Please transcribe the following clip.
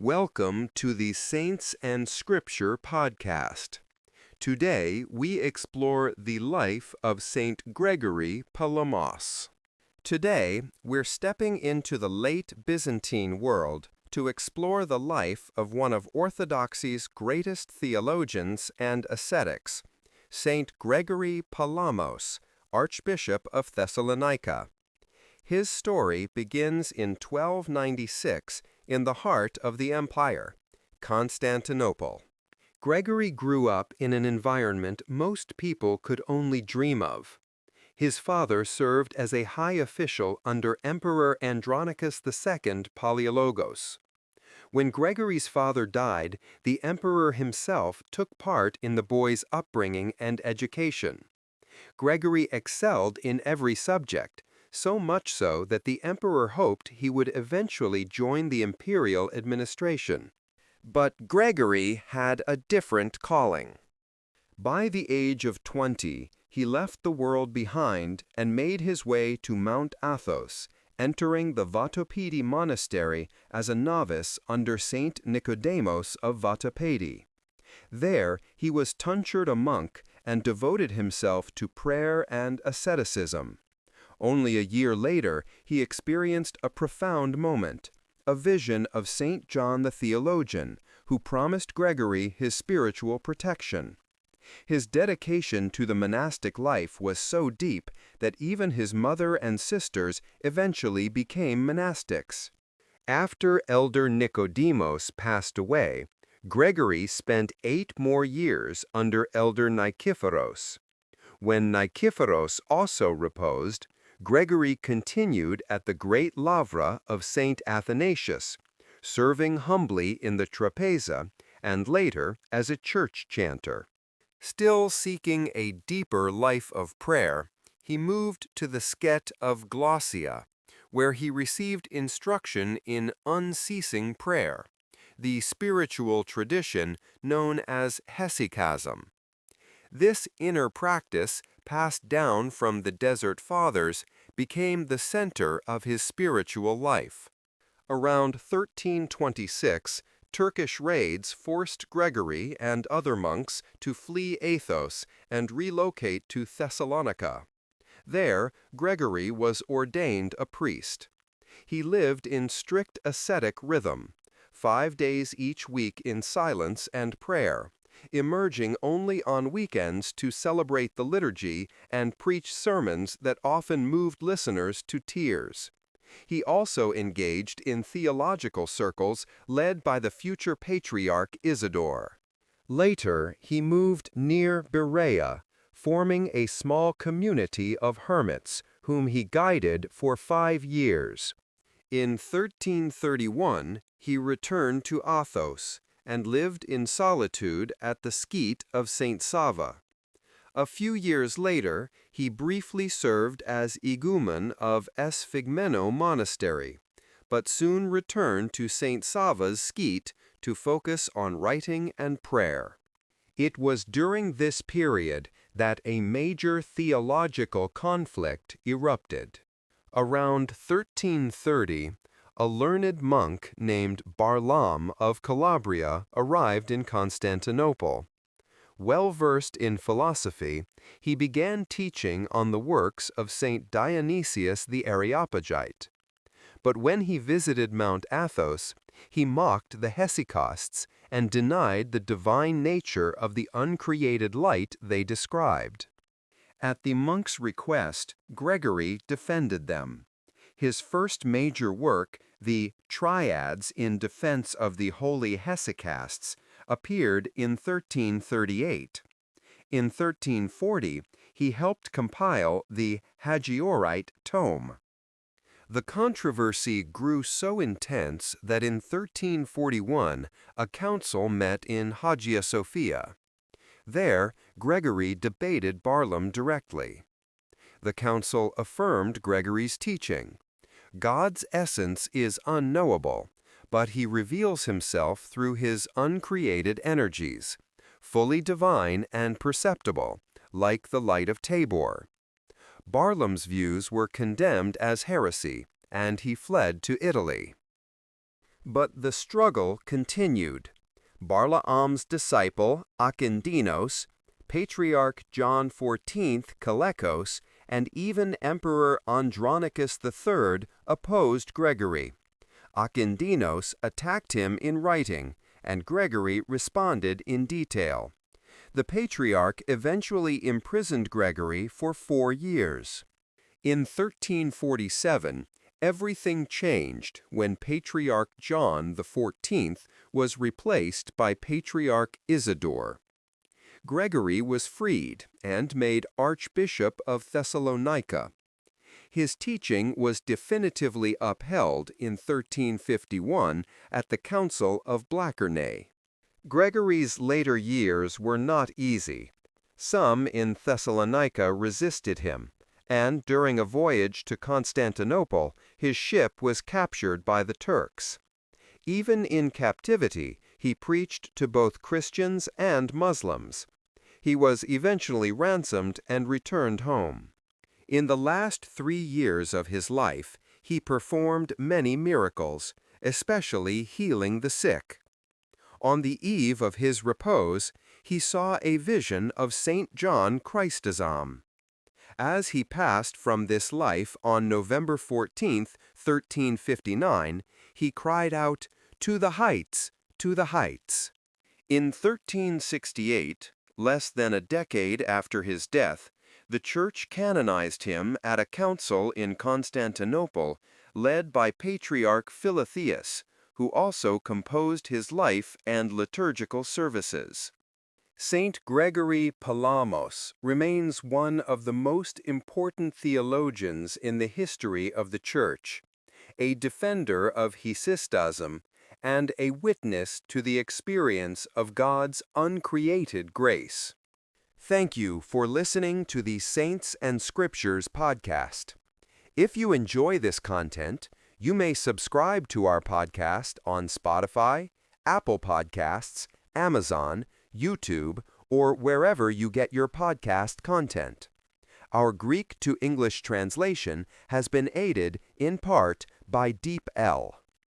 Welcome to the Saints and Scripture podcast. Today we explore the life of Saint Gregory Palamas. Today we're stepping into the late Byzantine world to explore the life of one of Orthodoxy's greatest theologians and ascetics, Saint Gregory Palamas, Archbishop of Thessalonica. His story begins in 1296 in the heart of the empire, Constantinople. Gregory grew up in an environment most people could only dream of. His father served as a high official under Emperor Andronicus II Palaiologos. When Gregory's father died, the emperor himself took part in the boy's upbringing and education. Gregory excelled in every subject, so much so that the emperor hoped he would eventually join the imperial administration. But Gregory had a different calling. By the age of 20, he left the world behind and made his way to Mount Athos, entering the Vatopedi monastery as a novice under Saint Nicodemus of Vatopedi. There he was tonsured a monk and devoted himself to prayer and asceticism. Only a year later, he experienced a profound moment, a vision of St. John the theologian, who promised Gregory his spiritual protection. His dedication to the monastic life was so deep that even his mother and sisters eventually became monastics. After Elder Nicodemus passed away, Gregory spent 8 more years under Elder Nikephoros. When Nikephoros also reposed, Gregory continued at the great lavra of St. Athanasius, serving humbly in the trapeza and later as a church chanter. Still seeking a deeper life of prayer, he moved to the Skete of Glossia, where he received instruction in unceasing prayer, the spiritual tradition known as hesychasm. This inner practice, passed down from the Desert Fathers, became the center of his spiritual life. Around 1326, Turkish raids forced Gregory and other monks to flee Athos and relocate to Thessalonica. There, Gregory was ordained a priest. He lived in strict ascetic rhythm, 5 days each week in silence and prayer, emerging only on weekends to celebrate the liturgy and preach sermons that often moved listeners to tears. He also engaged in theological circles led by the future patriarch Isidore. Later, he moved near Berea, forming a small community of hermits whom he guided for 5 years. In 1331, he returned to Athos and lived in solitude at the Skete of St. Sava. A few years later, he briefly served as igumen of Esphigmeno Monastery, but soon returned to St. Sava's Skete to focus on writing and prayer. It was during this period that a major theological conflict erupted. Around 1330, a learned monk named Barlaam of Calabria arrived in Constantinople. Well-versed in philosophy, he began teaching on the works of Saint Dionysius the Areopagite. But when he visited Mount Athos, he mocked the hesychasts and denied the divine nature of the uncreated light they described. At the monks' request, Gregory defended them. His first major work, the Triads in Defense of the Holy Hesychasts, appeared in 1338. In 1340, he helped compile the Hagiorite tome. The controversy grew so intense that in 1341 a council met in Hagia Sophia. There, Gregory debated Barlaam directly. The council affirmed Gregory's teaching. God's essence is unknowable, but he reveals himself through his uncreated energies, fully divine and perceptible, like the light of Tabor. Barlaam's views were condemned as heresy, and he fled to Italy. But the struggle continued. Barlaam's disciple, Akindinos, Patriarch John XIV Kalekos, and even Emperor Andronicus III opposed Gregory. Akindinos attacked him in writing, and Gregory responded in detail. The Patriarch eventually imprisoned Gregory for 4 years. In 1347, everything changed when Patriarch John XIV was replaced by Patriarch Isidore. Gregory was freed and made Archbishop of Thessalonica. His teaching was definitively upheld in 1351 at the Council of Blachernae. Gregory's later years were not easy. Some in Thessalonica resisted him, and during a voyage to Constantinople, his ship was captured by the Turks. Even in captivity, he preached to both Christians and Muslims. He was eventually ransomed and returned home. In the last 3 years of his life, he performed many miracles, especially healing the sick. On the eve of his repose, he saw a vision of St. John Chrysostom. As he passed from this life on November 14, 1359, he cried out, "To the heights, to the heights." In 1368, less than a decade after his death, the Church canonized him at a council in Constantinople led by Patriarch Philotheus, who also composed his life and liturgical services. Saint Gregory Palamas remains one of the most important theologians in the history of the Church, a defender of Hesistasm, and a witness to the experience of God's uncreated grace. Thank you for listening to the Saints and Scriptures podcast. If you enjoy this content, you may subscribe to our podcast on Spotify, Apple Podcasts, Amazon, YouTube, or wherever you get your podcast content. Our Greek to English translation has been aided, in part, by DeepL.